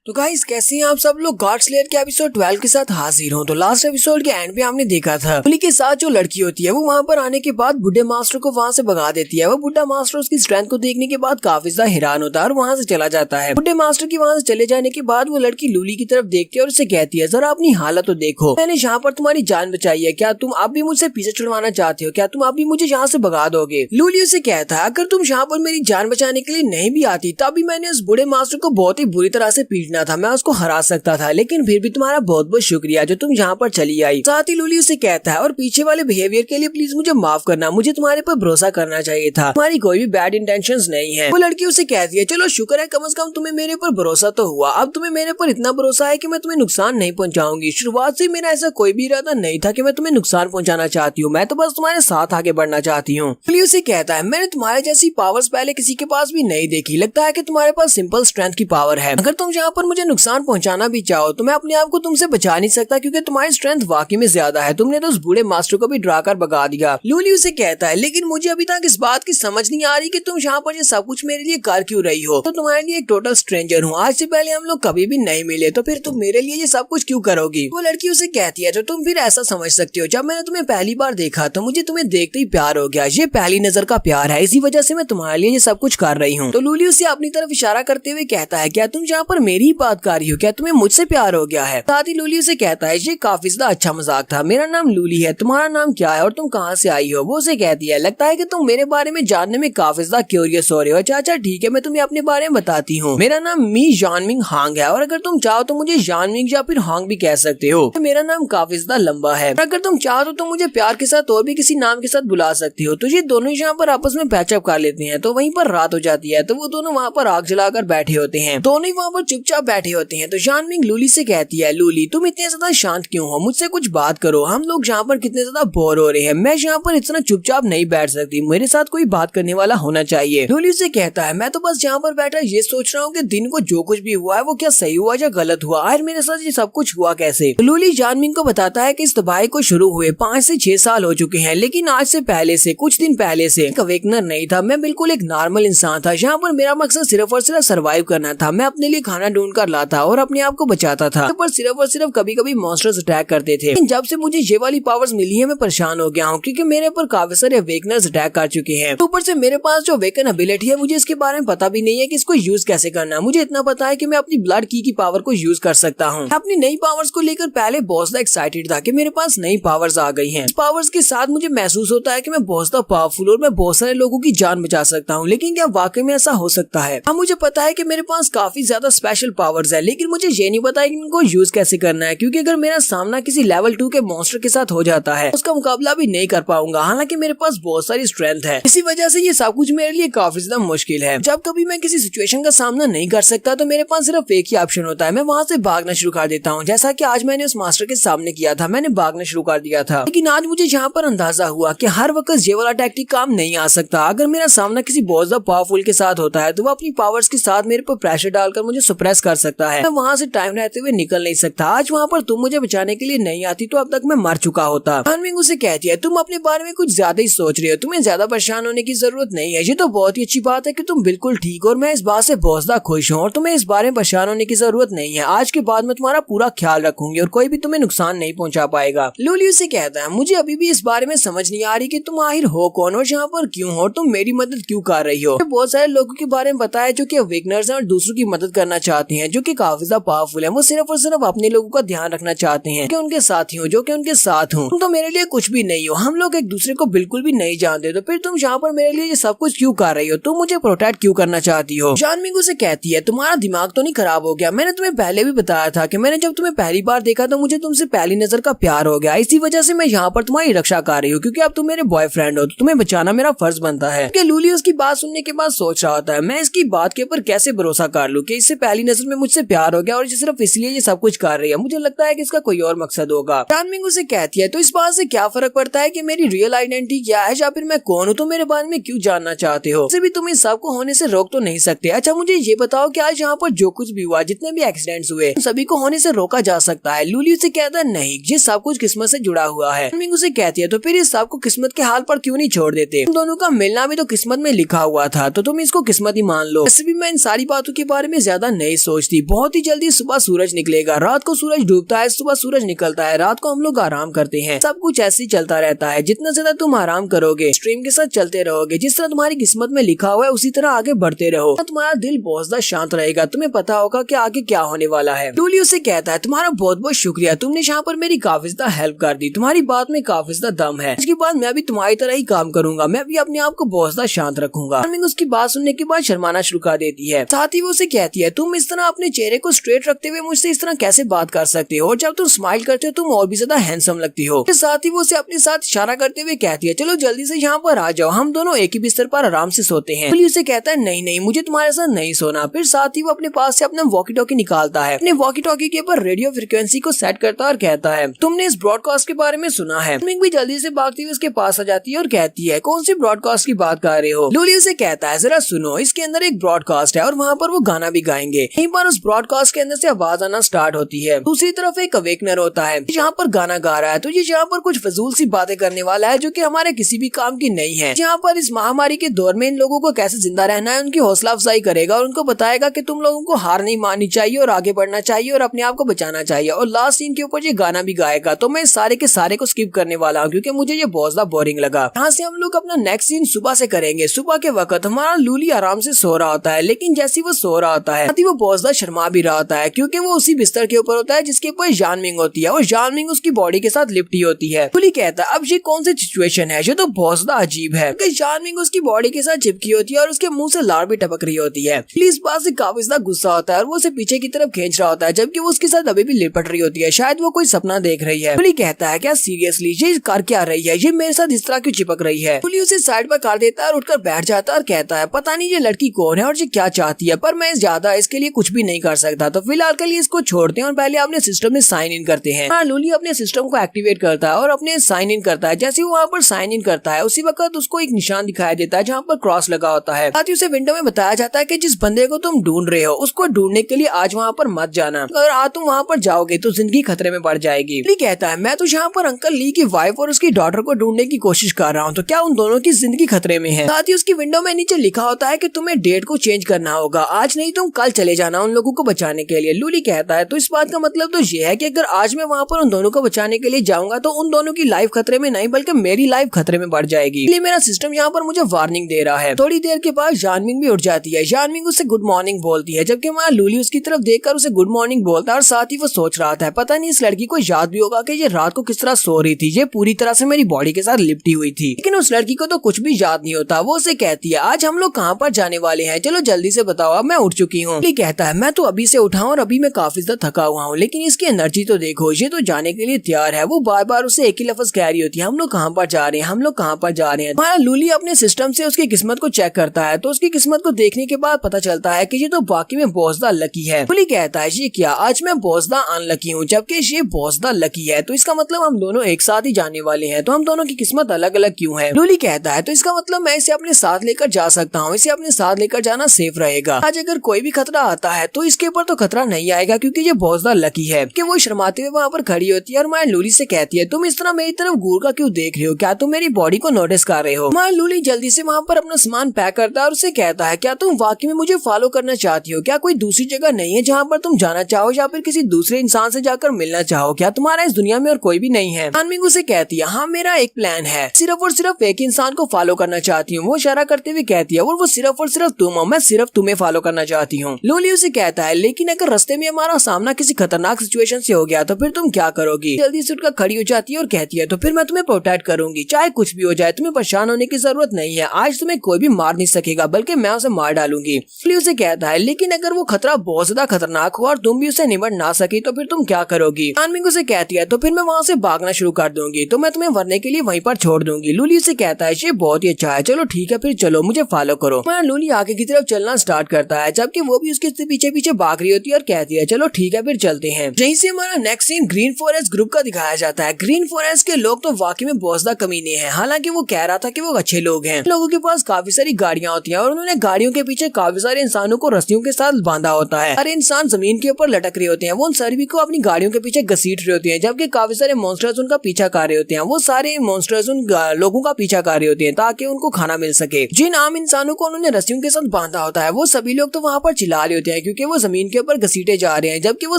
तो गाइस कैसे हैं आप सब लोग। गॉड स्लेयर के एपिसोड 12 के साथ हाजिर हूँ। तो लास्ट एपिसोड के एंड पे हमने देखा था लूली के साथ जो लड़की होती है वो वहाँ पर आने के बाद बुढ़े मास्टर को वहाँ से भगा देती है। वो बुढ़ा मास्टर उसकी स्ट्रेंथ को देखने के बाद काफी ज्यादा हैरान होता है और वहाँ से चला जाता है। बुढ़े मास्टर की वहाँ से चले जाने के बाद वो लड़की लूली की तरफ देखती है और उसे कहती है, जरा अपनी हालत तो देखो, मैंने यहाँ पर तुम्हारी जान बचाई है, क्या तुम अब भी मुझसे पीछे छुड़वाना चाहते हो? क्या तुम अब भी मुझे यहाँ से भगा दोगे? लूली उसे कहता है, अगर तुम यहाँ पर मेरी जान बचाने के लिए नहीं भी आती तब भी मैंने उस बुढ़े मास्टर को बहुत ही बुरी तरह से पीटना था, मैं उसको हरा सकता था, लेकिन फिर भी तुम्हारा बहुत बहुत शुक्रिया जो तुम यहाँ पर चली आई। साथ ही लूली उसे कहता है, और पीछे वाले बिहेवियर के लिए प्लीज मुझे माफ करना, मुझे तुम्हारे पर भरोसा करना चाहिए था, तुम्हारी कोई भी बैड इंटेंशंस नहीं है। वो लड़की उसे कहती है, चलो शुक्र है कम से कम तुम्हें मेरे पर भरोसा तो हुआ, अब तुम्हें मेरे पर इतना भरोसा है कि मैं तुम्हें नुकसान नहीं पहुँचाऊंगी। शुरुआत से मेरा ऐसा कोई भी इरादा नहीं था कि मैं तुम्हें नुकसान पहुँचाना चाहती हूँ, मैं तो बस तुम्हारे साथ आगे बढ़ना चाहती हूँ। लूली उसे कहता है, मैंने तुम्हारे जैसी पावर्स पहले किसी के पास भी नहीं देखी, लगता है कि तुम्हारे पास सिंपल स्ट्रेंथ की पावर है, अगर तुम यहाँ पर मुझे नुकसान पहुँचाना भी चाहो तो मैं अपने आप को तुमसे बचा नहीं सकता क्योंकि तुम्हारी स्ट्रेंथ वाकई में ज्यादा है, तुमने तो उस बूढ़े मास्टर को भी डरा कर भगा दिया। लूली उसे कहता है, लेकिन मुझे अभी तक इस बात की समझ नहीं आ रही कि तुम यहाँ पर ये सब कुछ मेरे लिए कर क्यों रही हो, तो तुम्हारे लिए एक टोटल स्ट्रेंजर हूँ, आज से पहले हम लोग कभी भी नहीं मिले, तो फिर तुम मेरे लिए ये सब कुछ क्यों करोगी? वो लड़की उसे कहती है, तो तुम फिर ऐसा समझ सकती हो, जब मैंने तुम्हें पहली बार देखा तो मुझे तुम्हें देखते ही प्यार हो गया, ये पहली नजर का प्यार है, इसी वजह से मैं तुम्हारे लिए ये सब कुछ कर रही हूँ। तो लूली उसे अपनी तरफ इशारा करते हुए कहता है, क्या तुम यहाँ पर मेरी ही बात कर रही हो, क्या तुम्हें मुझसे प्यार हो गया है? साथ ही लूली उसे कहता है, ये काफी ज्यादा अच्छा मजाक था, मेरा नाम लूली है, तुम्हारा नाम क्या है और तुम कहाँ से आई हो? वो उसे कहती है, लगता है कि तुम मेरे बारे में जानने में काफी ज्यादा क्यूरियस हो रहे हो। अच्छा ठीक है, मैं तुम्हें अपने बारे में बताती हूँ, मेरा नाम मी जानमिंग हांग है, और अगर तुम चाहो तो मुझे जानमिंग या फिर हांग भी कह सकते हो, मेरा नाम काफी ज्यादा लंबा है, अगर तुम चाहो तो तुम मुझे प्यार के साथ और भी किसी नाम के साथ बुला सकती हो। तो ये दोनों यहाँ पर आपस में पैचअप कर लेते हैं, तो वहीं पर रात हो जाती है, तो वो दोनों वहाँ पर आग जलाकर बैठे होते हैं, दोनों ही वहाँ पर चुपचाप बैठे होते हैं। तो जानमिंग लूली से कहती है, लूली तुम इतने ज्यादा शांत क्यों हो, मुझसे कुछ बात करो, हम लोग यहाँ पर कितने ज्यादा बोर हो रहे हैं, मैं यहाँ पर इतना चुपचाप नहीं बैठ सकती, मेरे साथ कोई बात करने वाला होना चाहिए। लूली से कहता है, मैं तो बस यहाँ पर बैठा ये सोच रहा हूँ कि दिन को जो कुछ भी हुआ है वो क्या सही हुआ या गलत हुआ, आखिर मेरे साथ ये सब कुछ हुआ कैसे? तो लूली जानमिंग को बताता है कि इस तबाही को शुरू हुए 5 से 6 साल हो चुके हैं, लेकिन आज से पहले से कुछ दिन पहले से एक अवेकनर नहीं था, मैं बिल्कुल एक नॉर्मल इंसान था, यहाँ पर मेरा मकसद सिर्फ और सिर्फ सर्वाइव करना था, मैं अपने लिए खाना ढूंढ कर लाता और अपने आप को बचाता था, पर सिर्फ और सिर्फ कभी कभी मॉन्स्टर्स अटैक करते थे। लेकिन जब से मुझे ये वाली पावर्स मिली है मैं परेशान हो गया हूँ क्योंकि मेरे पर काफी सारे अवेकनर्स अटैक कर चुके हैं, ऊपर से मेरे पास जो अवेकन एबिलिटी है मुझे इसके बारे में पता भी नहीं है कि इसको यूज कैसे करना है। मुझे इतना पता है कि मैं अपनी ब्लड की पावर को यूज कर सकता हूँ। अपनी नई पावर्स को लेकर पहले बहुत ज्यादा एक्साइटेड था कि मेरे पास नई पावर्स आ गई हैं। पावर्स के साथ मुझे महसूस होता है कि मैं बहुत ज्यादा पावरफुल और मैं बहुत सारे लोगों की जान बचा सकता हूँ, लेकिन क्या वाकई में ऐसा हो सकता है? हाँ, मुझे पता है कि मेरे पास काफी ज्यादा स्पेशल पावर्स है, लेकिन मुझे ये नहीं पता है कि इनको यूज कैसे करना है, क्योंकि अगर मेरा सामना किसी लेवल 2 के मॉन्स्टर के साथ हो जाता है उसका मुकाबला भी नहीं कर पाऊंगा, हालांकि मेरे पास बहुत सारी स्ट्रेंथ है, इसी वजह से ये सब कुछ मेरे लिए काफी ज्यादा मुश्किल है। जब कभी मैं किसी सिचुएशन का सामना नहीं कर सकता तो मेरे पास सिर्फ एक ही ऑप्शन होता है, मैं वहाँ से भागना शुरू कर देता हूँ, जैसा कि आज मैंने उस मास्टर के सामने किया था, मैंने भागना शुरू कर दिया था। लेकिन आज मुझे यहाँ पर अंदाजा हुआ कि हर वक्त ये वाला टैक्टिक काम नहीं आ सकता, अगर मेरा सामना किसी बहुत ज्यादा पावरफुल के साथ होता है तो वो अपनी पावर्स के साथ मेरे पर प्रेशर डालकर मुझे सप्रेस कर सकता है, मैं वहाँ से टाइम रहते हुए निकल नहीं सकता। आज वहाँ पर तुम मुझे बचाने के लिए नहीं आती तो अब तक मैं मर चुका होता। जानमिंग उसे कहती है, तुम अपने बारे में कुछ ज्यादा ही सोच रही हो, तुम्हें ज्यादा परेशान होने की जरूरत नहीं है, ये तो बहुत ही अच्छी बात है कि तुम बिल्कुल ठीक हो और मैं इस बात से बहुत ज्यादा खुश हूँ, और तुम्हें इस बारे में परेशान होने की जरूरत नहीं है, आज के बाद मैं तुम्हारा पूरा ख्याल रखूंगी और कोई भी तुम्हें नुकसान नहीं पहुँचा पाएगा। लूली उसे कहता है, मुझे अभी भी इस बारे में समझ नहीं आ रही कि तुम आखिर हो कौन और यहाँ पर क्यों हो, तुम मेरी मदद क्यों कर रही हो? बहुत सारे लोगों के बारे में बताया जो कि अवेकनर्स हैं और दूसरों की मदद करना चाहते हैं, जो कि काफी ज्यादा पावरफुल है, वो सिर्फ और सिर्फ अपने लोगों का ध्यान रखना चाहते हैं कि उनके साथी हो, जो कि उनके साथ हूँ। तुम तो मेरे लिए कुछ भी नहीं हो, हम लोग एक दूसरे को बिल्कुल भी नहीं जानते, तो फिर तुम यहाँ पर मेरे लिए ये सब कुछ क्यों कर रही हो? तुम मुझे प्रोटेक्ट क्यों करना चाहती हो? जानमिंग उसे कहती है, तुम्हारा दिमाग तो नहीं खराब हो गया? मैंने तुम्हें पहले भी बताया था कि मैंने जब तुम्हें पहली बार देखा तो मुझे तुमसे पहली नजर का प्यार हो गया, इसी वजह से मैं यहाँ पर तुम्हारी रक्षा कर रही हूँ, क्योंकि अब तुम मेरे बॉयफ्रेंड हो, तो तुम्हें बचाना मेरा फर्ज बनता है। लूली उसकी बात सुनने के बाद सोच रहा होता है, मैं इसकी बात के ऊपर कैसे भरोसा कर लूं कि इससे पहली नजर में मुझसे प्यार हो गया और सिर्फ इसलिए ये सब कुछ कर रही है, मुझे लगता है कि इसका कोई और मकसद होगा। जानमिंग उसे कहती है, तो इस बात से क्या फर्क पड़ता है कि मेरी रियल आइडेंटिटी क्या है या फिर मैं कौन हूँ, तो मेरे बारे में क्यों जानना चाहते हो? भी तुम इस सब को होने से रोक तो नहीं सकते। अच्छा मुझे ये बताओ कि आज यहाँ पर जो कुछ भी हुआ, जितने भी एक्सीडेंट्स हुए, सभी को होने से रोका जा सकता है? लूली उसे कहता है, नहीं, ये सब कुछ किस्मत से जुड़ा हुआ है। जानमिंग उसे कहती है, तो फिर इस सब को किस्मत के हाल पर क्यों नहीं छोड़ देते? तुम दोनों का मिलना भी तो किस्मत में लिखा हुआ था, तो तुम इसको किस्मत ही मान लो। वैसे भी मैं इन सारी बातों के बारे में ज्यादा नहीं सोच सोचती। बहुत ही जल्दी सुबह सूरज निकलेगा, रात को सूरज डूबता है, सुबह सूरज निकलता है, रात को हम लोग आराम करते हैं। सब कुछ ऐसे ही चलता रहता है। जितना ज्यादा तुम आराम करोगे, स्ट्रीम के साथ चलते रहोगे, जिस तरह तुम्हारी किस्मत में लिखा हुआ है उसी तरह आगे बढ़ते रहो, तुम्हारा दिल बहुत ज्यादा शांत रहेगा। तुम्हें पता होगा कि आगे क्या होने वाला है। लूली उसे कहता है तुम्हारा बहुत बहुत शुक्रिया, तुमने यहाँ पर मेरी काफी ज्यादा हेल्प कर दी, तुम्हारी बात में काफी ज्यादा दम है। इसके बाद मैं भी तुम्हारी तरह ही काम करूंगा, मैं भी अपने आप को बहुत ज्यादा शांत रखूंगा। चार्मिंग उसकी बात सुनने के बाद शर्माना शुरू कर देती है। साथ ही वो उसे कहती है तुम इस तरह अपने चेहरे को स्ट्रेट रखते हुए मुझसे इस तरह कैसे बात कर सकते हो, और जब तुम स्माइल करते हो तुम और भी ज्यादा हैंडसम लगती हो। साथ ही वो उसे अपने साथ इशारा करते हुए कहती है चलो जल्दी से यहाँ पर आ जाओ, हम दोनों एक ही बिस्तर पर आराम से सोते हैं। लूली उसे कहता है नहीं नहीं, मुझे तुम्हारे साथ नहीं सोना। फिर साथ ही वो अपने पास से अपना वॉकी टॉकी निकालता है, अपने वॉकी टॉकी के ऊपर रेडियो फ्रिक्वेंसी को सेट करता है और कहता है तुमने इस ब्रॉडकास्ट के बारे में सुना है। चार्मिंग भी जल्दी से भागती हुई उसके पास आ जाती है और कहती है कौन सी ब्रॉडकास्ट की बात कर रहे हो। लूली उसे कहता है जरा सुनो, इसके अंदर एक ब्रॉडकास्ट है और वहाँ पर वो गाना भी गाएंगे। यहीं पर उस ब्रॉडकास्ट के अंदर से आवाज आना स्टार्ट होती है। दूसरी तरफ एक अवेकनर होता है जहाँ पर गाना गा रहा है, तो ये यहाँ पर कुछ फजूल सी बातें करने वाला है जो कि हमारे किसी भी काम की नहीं है। यहाँ पर इस महामारी के दौर में इन लोगों को कैसे जिंदा रहना है उनकी हौसला अफजाई करेगा और उनको बताएगा कि तुम लोगों को हार नहीं माननी चाहिए और आगे बढ़ना चाहिए और अपने आप को बचाना चाहिए। और लास्ट सीन के ऊपर ये गाना भी गाएगा। तो मैं सारे के सारे को स्किप करने वाला हूँ क्योंकि मुझे ये बहुत ज्यादा बोरिंग लगा। यहाँ से हम लोग अपना नेक्स्ट सीन सुबह से करेंगे। सुबह के वक्त हमारा लूली आराम से सो रहा होता है, लेकिन जैसे वो सो रहा होता है वो बहुत ज्यादा शर्मा भी रहा होता है क्योंकि वो उसी बिस्तर के ऊपर होता है जिसके ऊपर जानमिंग होती है और जानमिंग उसकी बॉडी के साथ लिपटी होती है। लूली कहता है अब ये कौन सी सिचुएशन है, ये तो बहुत ज्यादा अजीब है क्योंकि जानमिंग उसकी बॉडी के साथ चिपकी होती है और उसके मुंह से लार भी टपक रही होती है। लूली इस बात से काफी ज्यादा गुस्सा होता है और वो उसे पीछे की तरफ खींच रहा होता है जबकि वो उसके साथ अभी भी लिपट रही होती है, शायद वो कोई सपना देख रही है। लूली कहता है क्या सीरियसली ये कर क्या रही है, ये मेरे साथ इस तरह क्यों चिपक रही है। लूली उसे साइड पर कर देता है और उठकर बैठ जाता है और कहता है पता नहीं ये लड़की कौन है और ये क्या चाहती है, पर मैं ज्यादा इसके लिए कुछ भी नहीं कर सकता, तो फिलहाल के लिए इसको छोड़ते हैं और पहले अपने सिस्टम में साइन इन करते हैं। हाँ, लूली अपने सिस्टम को एक्टिवेट करता है और अपने साइन इन करता है। जैसे वो वहाँ पर साइन इन करता है उसी वक्त उसको एक निशान दिखाई देता है जहाँ पर क्रॉस लगा होता है। साथ ही उसे विंडो में बताया जाता है कि जिस बंदे को तुम ढूंढ रहे हो उसको ढूंढने के लिए आज वहाँ पर मत जाना, अगर आज तुम वहाँ पर जाओगे तो जिंदगी खतरे में पड़ जाएगी। ली कहता है मैं तो यहाँ पर अंकल ली की वाइफ और उसकी डॉटर को ढूंढने की कोशिश कर रहा हूँ, तो क्या उन दोनों की जिंदगी खतरे में है। साथ ही उसकी विंडो में नीचे लिखा होता है कि तुम्हें डेट को चेंज करना होगा, आज नहीं तुम कल चले जाना उन लोगों को बचाने के लिए। लूली कहता है तो इस बात का मतलब तो ये है कि अगर आज मैं वहाँ पर उन दोनों को बचाने के लिए जाऊंगा तो उन दोनों की लाइफ खतरे में नहीं बल्कि मेरी लाइफ खतरे में बढ़ जाएगी, इसलिए मेरा सिस्टम यहाँ पर मुझे वार्निंग दे रहा है। थोड़ी देर के बाद जानमिंग भी उठ जाती है। जानमिंग उससे गुड मॉर्निंग बोलती है जबकि वहाँ लूली उसकी तरफ देखकर उसे गुड मॉर्निंग बोलता है और साथ ही वो सोच रहा था पता नहीं इस लड़की को याद भी होगा कि ये रात को किस तरह सो रही थी, ये पूरी तरह से मेरी बॉडी के साथ लिपटी हुई थी। लेकिन उस लड़की को तो कुछ भी याद नहीं होता। वो उसे कहती है आज हम लोग कहाँ पर जाने वाले हैं, चलो जल्दी से बताओ, अब मैं उठ चुकी हूँ। लूली कहता है मैं तो अभी से उठा हूँ और अभी मैं काफी ज्यादा थका हुआ हूँ, लेकिन इसकी एनर्जी तो देखो, ये तो जाने के लिए तैयार है। वो बार बार उसे एक ही लफ्ज कह रही होती है हम लोग कहाँ पर जा रहे हैं, हम लोग कहाँ पर जा रहे हैं। हमारा लूली अपने सिस्टम से उसकी किस्मत को चेक करता है तो उसकी किस्मत को देखने के बाद पता चलता है कि ये तो वाकई में बहुत ज्यादा लकी है। लूली कहता है ये क्या, आज मैं बहुत ज्यादा अनलकी हूँ जबकि ये बहुत ज्यादा लकी है, तो इसका मतलब हम दोनों एक साथ ही जाने वाले हैं, तो हम दोनों की किस्मत अलग अलग क्यों है। लूली कहता है तो इसका मतलब मैं इसे अपने साथ लेकर जा सकता हूँ, इसे अपने साथ लेकर जाना सेफ रहेगा। आज अगर कोई भी खतरा आता है तो इसके ऊपर तो खतरा नहीं आएगा क्योंकि ये बहुत ज्यादा लकी है। कि वो शर्माते हुए वहाँ पर खड़ी होती है और मैं लूली से कहती है तुम इस तरह मेरी तरफ घूर कर क्यों देख रहे हो, क्या तुम मेरी बॉडी को नोटिस कर रहे हो। मैं लूली जल्दी से वहाँ पर अपना सामान पैक करता है और उसे कहता है क्या तुम वाकई में मुझे फॉलो करना चाहती हो, क्या कोई दूसरी जगह नहीं है जहाँ पर तुम जाना चाहो या फिर किसी दूसरे इंसान से जाकर मिलना चाहो, क्या तुम्हारा इस दुनिया में और कोई भी नहीं है। जानमिंग उसे कहती है हाँ मेरा एक प्लान है, सिर्फ और सिर्फ एक इंसान को फॉलो करना चाहती हूँ। वो इशारा करते हुए कहती है और वो सिर्फ और सिर्फ तुम हो, मैं सिर्फ तुम्हें फॉलो करना चाहती हूँ। लूली उसे कहता है लेकिन अगर रास्ते में हमारा सामना किसी खतरनाक सिचुएशन से हो गया तो फिर तुम क्या करोगी। जल्दी से उठकर खड़ी हो जाती है और कहती है तो फिर मैं तुम्हें प्रोटेक्ट करूंगी, चाहे कुछ भी हो जाए, तुम्हें परेशान होने की जरूरत नहीं है, आज तुम्हें कोई भी मार नहीं सकेगा बल्कि मैं उसे मार डालूंगी। लूली उसे कहता है लेकिन अगर वो खतरा बहुत ज्यादा खतरनाक हो और तुम भी उसे निपट ना सकी तो फिर तुम क्या करोगी। जानमिंग उसे कहती है तो फिर मैं वहाँ से भागना शुरू कर दूंगी, तो मैं तुम्हें मरने के लिए वहीं पर छोड़ दूंगी। लूली उसे कहता है ये बहुत ही अच्छा है, चलो ठीक है फिर चलो मुझे फॉलो करो। लूली आगे की तरफ चलना स्टार्ट करता है जबकि वो भी उसके पीछे पीछे भाग रही होती है और कहती है चलो ठीक है फिर चलते हैं। यहीं से हमारा next scene green forest group का दिखाया जाता है। ग्रीन फॉरेस्ट के लोग तो वाकई में बहुत ज्यादा कमीने हैं, हालांकि वो कह रहा था कि वो अच्छे लोग हैं। लोगों के पास काफी सारी गाड़ियां होती हैं और उन्होंने गाड़ियों के पीछे काफी सारे इंसानों को रस्सियों के साथ बांधा होता है। अरे इंसान जमीन के ऊपर लटक रहे होते हैं, वो उन सभी को अपनी गाड़ियों के पीछे घसीट रहे होते हैं जबकि काफी सारे मॉन्स्टर्स उनका पीछा कर रहे होते हैं। वो सारे मॉन्स्टर्स उन लोगों का पीछा कर रहे होते हैं ताकि उनको खाना मिल सके। जिन आम इंसानों को उन्होंने रस्सियों के साथ बांधा होता है वो सभी लोग तो वहाँ पर चिल्ला रहे होते हैं क्योंकि वो जमीन के ऊपर घसीटे जा रहे हैं, जबकि वो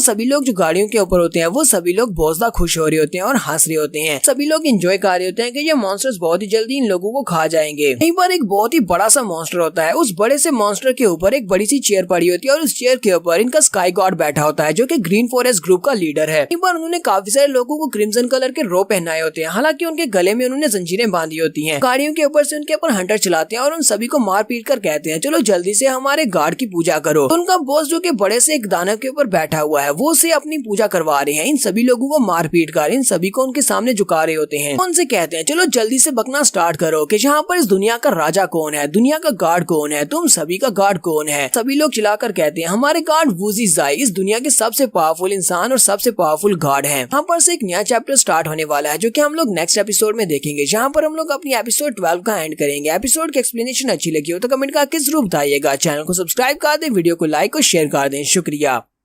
सभी लोग जो गाड़ियों के ऊपर होते हैं वो सभी लोग बहुत ज्यादा खुश हो रहे होते हैं और हंस रहे होते हैं। सभी लोग एंजॉय कर रहे होते हैं कि ये मॉन्स्टर्स बहुत ही जल्दी इन लोगों को खा जाएंगे। यहीं पर एक बहुत ही बड़ा सा मॉन्स्टर होता है। उस बड़े से मॉन्स्टर के ऊपर एक बड़ी सी चेयर पड़ी होती है और उस चेयर के ऊपर इनका स्काई गॉड बैठा होता है जो कि ग्रीन फॉरेस्ट ग्रुप का लीडर है। यहीं पर उन्होंने काफी सारे लोगों को क्रिम्सन कलर के रो पहनाए होते हैं, हालांकि उनके गले में उन्होंने जंजीरें बांधी होती हैं। गाड़ियों के ऊपर से उनके ऊपर हंटर चलाते हैं और उन सभी को मार पीट कर कहते हैं चलो जल्दी से हमारे गार्ड की पूजा करो। तो उनका बॉस जो कि बड़े से एक दानव के ऊपर बैठा हुआ है वो से अपनी पूजा करवा रहे हैं। इन सभी लोगों को मार पीट कर इन सभी को उनके सामने झुका रहे होते हैं। उनसे कहते हैं चलो जल्दी से बकना स्टार्ट करो कि यहाँ पर इस दुनिया का राजा कौन है, दुनिया का गार्ड कौन है, तुम सभी का गार्ड कौन है। सभी लोग चिल्लाकर कहते हैं हमारे गार्ड वूजी ज़ाई इस दुनिया के सबसे पावरफुल इंसान और सबसे पावरफुल गार्ड है। यहाँ पर से एक नया चैप्टर स्टार्ट होने वाला है जो कि हम लोग नेक्स्ट एपिसोड में देखेंगे, जहाँ पर हम लोग अपनी एपिसोड 12 का एंड करेंगे। एपिसोड की एक्सप्लेनेशन अच्छी लगी हो तो कमेंट करके जरूर बताइएगा। चैनल को सब्सक्राइब कर दें, वीडियो को लाइक और शेयर कर दें। शुक्रिया।